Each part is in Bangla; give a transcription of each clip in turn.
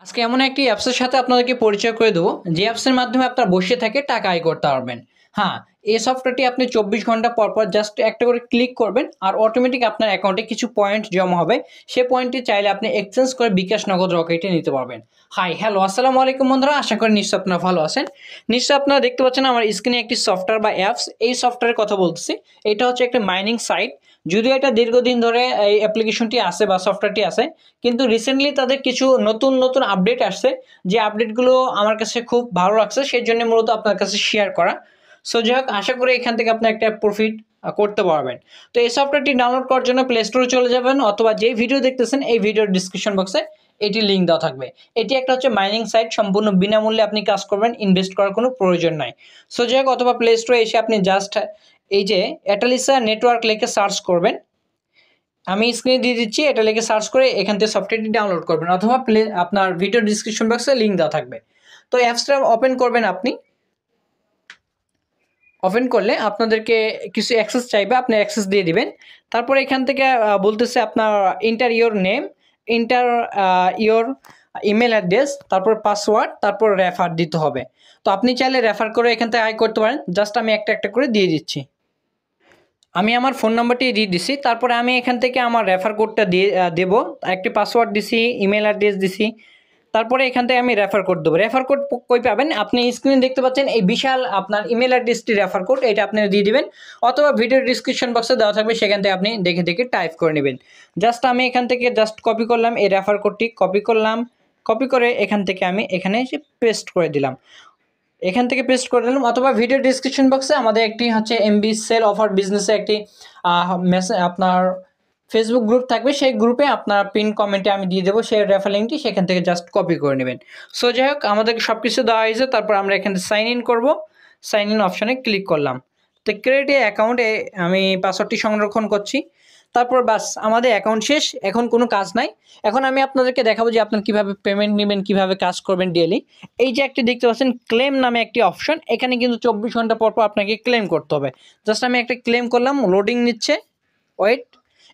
আজকে এমন একটি অ্যাপসের সাথে আপনাদেরকে পরিচয় করে দেবো যে অ্যাপসের মাধ্যমে আপনারা বসে থেকে টাকা আয় করতে পারবেন। হ্যাঁ, এই সফটওয়্যারটি আপনি 24 ঘন্টা পর পর জাস্ট একটা করে ক্লিক করবেন আর অটোমেটিক আপনার অ্যাকাউন্টে কিছু পয়েন্ট জমা হবে। সে পয়েন্টটি চাইলে আপনি এক্সচেঞ্জ করে বিকাশ নগদ রকেটে নিতে পারবেন। হাই হ্যালো আসসালামু আলাইকুম বন্ধুরা, আশা করি নিশ্চয় আপনারা ভালো আছেন। নিশ্চয় আপনারা দেখতে পাচ্ছেন আমার স্ক্রিনে একটি সফটওয়্যার বা অ্যাপস, এই সফটওয়্যারের কথা বলতেছি। এটা হচ্ছে একটা মাইনিং সাইট। যদিও এটা দীর্ঘদিন ধরে এই অ্যাপ্লিকেশনটি আছে বা সফটওয়্যারটি আছে, কিন্তু রিসেন্টলি তাদের কিছু নতুন নতুন আপডেট আসছে, যে আপডেটগুলো আমার কাছে খুব ভালো লাগছে, সেই জন্য মূলত আপনার কাছে শেয়ার করা। সো যাই হোক, আশা করি এখান থেকে আপনি একটা প্রফিট করতে পারবেন। তো এই সফটওয়্যারটি ডাউনলোড করার জন্য প্লে স্টোরে চলে যাবেন, অথবা যে ভিডিও দেখতেছেন এই ভিডিওর ডিসক্রিপশন বক্সে এটি লিঙ্ক দেওয়া থাকবে। এটি একটা হচ্ছে মাইনিং সাইট, সম্পূর্ণ বিনামূল্যে আপনি কাজ করবেন, ইনভেস্ট করার কোনো প্রয়োজন নাই। সো যাই হোক, অথবা প্লে স্টোরে এসে আপনি জাস্ট এই যে অ্যাটালিসা নেটওয়ার্ক লিখে সার্চ করবেন। আমি স্ক্রিনে দিয়ে দিচ্ছি, এটা লিখে সার্চ করে এখান থেকে সফটওয়্যারটি ডাউনলোড করবেন, অথবা আপনার ভিডিও ডিসক্রিপশন বক্সে লিঙ্ক দেওয়া থাকবে। তো অ্যাপসটা ওপেন করবেন। আপনি ওপেন করলে আপনাদেরকে কিছু অ্যাক্সেস চাইবে, আপনি অ্যাক্সেস দিয়ে দিবেন। তারপরে এখান থেকে বলতেছে আপনার inter your name, inter your email address, তারপর পাসওয়ার্ড, তারপর রেফার দিতে হবে। তো আপনি চাইলে রেফার করে এখান থেকে আয় করতে পারেন। জাস্ট আমি একটা একটা করে দিয়ে দিচ্ছি। আমি আমার ফোন নাম্বারটি দিয়ে দিছি, তারপরে আমি এখান থেকে আমার রেফার কোডটা দিয়ে দেবো। একটি পাসওয়ার্ড দিছি, ইমেল অ্যাড্রেস দিছি, তারপরে এখান থেকে আমি রেফার কোড দেবো। রেফার কোড কই পাবেন? আপনি স্ক্রিনে দেখতে পাচ্ছেন এই বিশাল আপনার ইমেল অ্যাড্রেসটি রেফার কোড, এটা আপনি দিয়ে দিবেন, অথবা ভিডিও ডিসক্রিপশন বক্সে দেওয়া থাকবে, সেখান থেকে আপনি দেখে দেখে টাইপ করে নেবেন। জাস্ট আমি এখান থেকে জাস্ট কপি করলাম, এই রেফার কোডটি কপি করলাম, কপি করে এখান থেকে আমি এখানে এসে পেস্ট করে দিলাম। এখান থেকে পেস্ট করে দিলাম, অথবা ভিডিও ডিসক্রিপশন বক্সে আমাদের একটি হচ্ছে এমবি সেল অফার বিজনেসে একটি মেসেজ আপনার ফেসবুক গ্রুপ থাকবে, সেই গ্রুপে আপনার পিন কমেন্টে আমি দিয়ে দেবো সেই রেফার লিঙ্কটি, সেখান থেকে জাস্ট কপি করে নেবেন। সো যাই হোক, আমাদেরকে সব কিছু দেওয়া হয়েছে। তারপর আমরা এখান থেকে সাইন ইন করবো, সাইন ইন অপশানে ক্লিক করলাম। তো ক্রিয়েট অ্যাকাউন্টে আমি পাসওয়ার্ডটি সংরক্ষণ করছি। তারপর বাস, আমাদের অ্যাকাউন্ট শেষ, এখন কোনো কাজ নাই। এখন আমি আপনাদেরকে দেখাবো যে আপনার কীভাবে পেমেন্ট নেবেন, কীভাবে কাজ করবেন ডেলি। এই যে একটি দেখতে পাচ্ছেন ক্লেম নামে একটি অপশন, এখানে কিন্তু 24 ঘন্টা পর পর আপনাকে ক্লেম করতে হবে। জাস্ট আমি একটা ক্লেম করলাম, লোডিং নিচ্ছে, ওয়েট।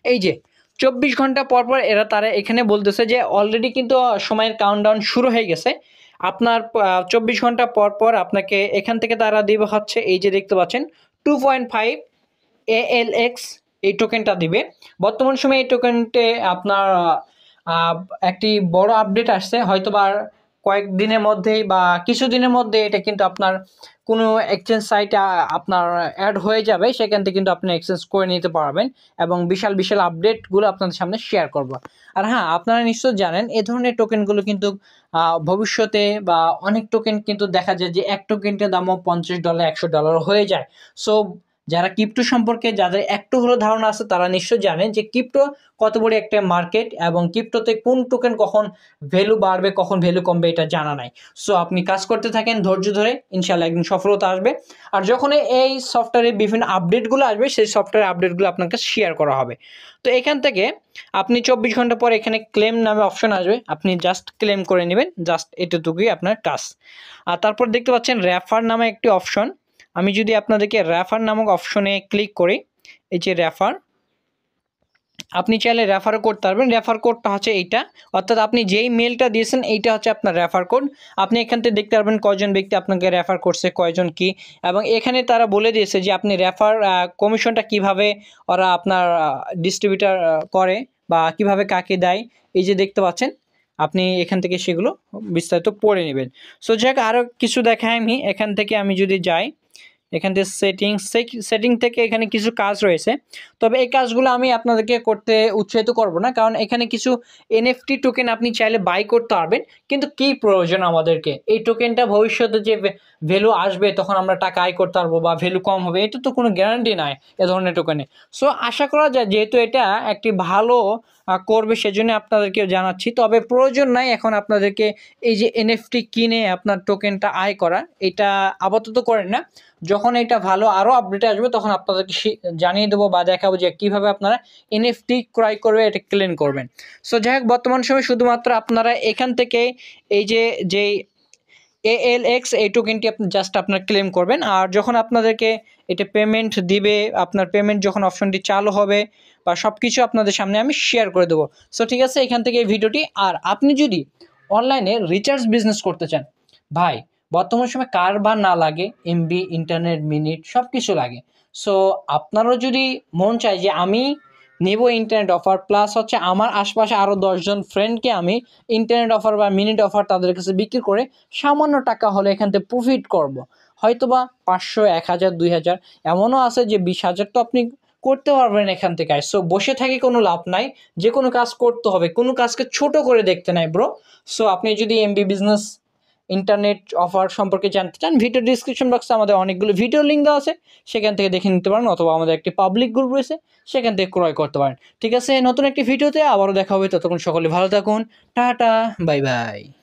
এই যে 24 ঘন্টা পর পর তারা এখানে বলতেছে যে অলরেডি কিন্তু সময়ের কাউন্টডাউন শুরু হয়ে গেছে। আপনার 24 ঘন্টা পর পর আপনাকে এখান থেকে তারা দিবে হচ্ছে, এই যে দেখতে পাচ্ছেন 2.5 ALX এই টোকেনটা দিবে। বর্তমান সময়ে এই টোকেনটে আপনার একটি বড় আপডেট আসছে, হয়তোবা কয়েকদিনের মধ্যেই বা কিছুদিনের মধ্যে এটা কিন্তু আপনার কোনো এক্সচেঞ্জ সাইটে আপনার অ্যাড হয়ে যাবে, সেখান থেকে কিন্তু আপনি এক্সচেঞ্জ করে নিতে পারবেন, এবং বিশাল বিশাল আপডেটগুলো আপনাদের সামনে শেয়ার করব। আর হ্যাঁ, আপনারা নিশ্চয় জানেন এই ধরনের টোকেনগুলো কিন্তু ভবিষ্যতে বা অনেক টোকেন কিন্তু দেখা যায় যে এক টোকেনটার দামও $50 $100 হয়ে যায়। সো যারা ক্রিপ্টো সম্পর্কে যাদের একটু হলেও ধারণা আছে, তারা নিশ্চয়ই জানেন যে ক্রিপ্টো কত বড় একটা মার্কেট, এবং ক্রিপ্টোতে কোন টোকেন কখন ভ্যালু বাড়বে, কখন ভ্যালু কমবে, এটা জানা নাই। সো আপনি কাজ করতে থাকেন ধৈর্য ধরে, ইনশাল্লাহ একদিন সফলতা আসবে। আর যখন এই সফটওয়্যারে বিভিন্ন আপডেটগুলো আসবে, সেই সফটওয়্যার আপডেটগুলো আপনাকে শেয়ার করা হবে। তো এখান থেকে আপনি 24 ঘন্টা পর এখানে ক্লেম নামে অপশন আসবে, আপনি জাস্ট ক্লেম করে নেবেন। জাস্ট এটুকুই আপনার কাজ। আর তারপর দেখতে পাচ্ছেন রেফার নামে একটি অপশন। আমি যদি আপনাদেরকে রেফার নামক অপশনে ক্লিক করি, এই যে রেফার, আপনি চাইলে রেফারও করতে পারবেন। রেফার কোডটা হচ্ছে এইটা, অর্থাৎ আপনি যেই মেলটা দিয়েছেন এইটা হচ্ছে আপনার রেফার কোড। আপনি এখান থেকে দেখতে পারবেন কয়জন ব্যক্তি আপনাকে রেফার করছে, কয়জন কি, এবং এখানে তারা বলে দিয়েছে যে আপনি রেফার কমিশনটা কিভাবে ওরা আপনার ডিস্ট্রিবিউটার করে বা কিভাবে কাকে দেয়, এই যে দেখতে পাচ্ছেন। আপনি এখান থেকে সেগুলো বিস্তারিত পড়ে নেবেন। সো যাক, আরও কিছু দেখাই আমি এখান থেকে। আমি যদি যাই এখান থেকে সেটিং থেকে এখানে কিছু কাজ রয়েছে, তবে এই কাজগুলো আমি আপনাদেরকে করতে উৎসাহিত করব না, কারণ এখানে কিছু এনএফটি টোকেন আপনি চাইলে বাই করতে পারবেন। কিন্তু কি প্রয়োজন আমাদেরকে এই টোকেনটা ভবিষ্যতে যে ভ্যালু আসবে তখন আমরা টাকা আয় করতে পারবো, বা ভ্যালু কম হবে, এটা তো কোনো গ্যারান্টি নাই এ ধরনের টোকেনে। সো আশা করা যায় যেহেতু এটা একটি ভালো করবে, সেজন্য আপনাদেরকে জানাচ্ছি। তবে প্রয়োজন নাই এখন আপনাদেরকে এই যে এনএফটি কিনে আপনার টোকেনটা আয় করা, এটা আপাতত করেন না। যখন এটা ভালো আরও আপডেট আসবে তখন আপনাদেরকে জানিয়ে দেবো বা দেখাবো যে কীভাবে আপনারা এনএফটি ক্রয় করবে, এটা ক্লেম করবেন। সো যাই হোক, বর্তমান সময় শুধুমাত্র আপনারা এখান থেকে এই যে ALX এই টোকেনটি আপনি জাস্ট আপনার ক্লেম করবেন। আর যখন আপনাদেরকে এটা পেমেন্ট দিবে, আপনার পেমেন্ট যখন অপশনটি চালু হবে বা সব কিছু আপনাদের সামনে আমি শেয়ার করে দেবো। সো ঠিক আছে, এখান থেকে এই ভিডিওটি। আর আপনি যদি অনলাইনে রিচার্জ বিজনেস করতে চান, ভাই বর্তমান সময় কার বা না লাগে এমবি, ইন্টারনেট, মিনিট সব কিছু লাগে। সো আপনারও যদি মন চায় যে আমি নেব ইন্টারনেট অফার, প্লাস হচ্ছে আমার আশপাশে আরও 10জন ফ্রেন্ডকে আমি ইন্টারনেট অফার বা মিনিট অফার তাদের কাছে বিক্রি করে সামান্য টাকা হলে এখান থেকে প্রফিট করব, হয়তোবা 500, 1000, 2000, এমনও আছে যে 20,000 তো আপনি করতে পারবেন এখান থেকে। সো বসে থেকে কোনো লাভ নাই, যে কোনো কাজ করতে হবে, কোনো কাজকে ছোট করে দেখতে নাই ব্রো। সো আপনি যদি এমবি বিজনেস ইন্টারনেট অফার সম্পর্কে জানতে চান, ভিডিও ডিসক্রিপশন বক্সে আমাদের অনেকগুলো ভিডিও লিঙ্ক দেওয়া আছে, সেখান থেকে দেখে নিতে পারেন, অথবা আমাদের একটি পাবলিক গ্রুপ রয়েছে, সেখান থেকে ক্রয় করতে পারেন। ঠিক আছে, নতুন একটি ভিডিওতে আবারও দেখা হবে, ততক্ষণ সকলে ভালো থাকুন, টাটা, বাই বাই।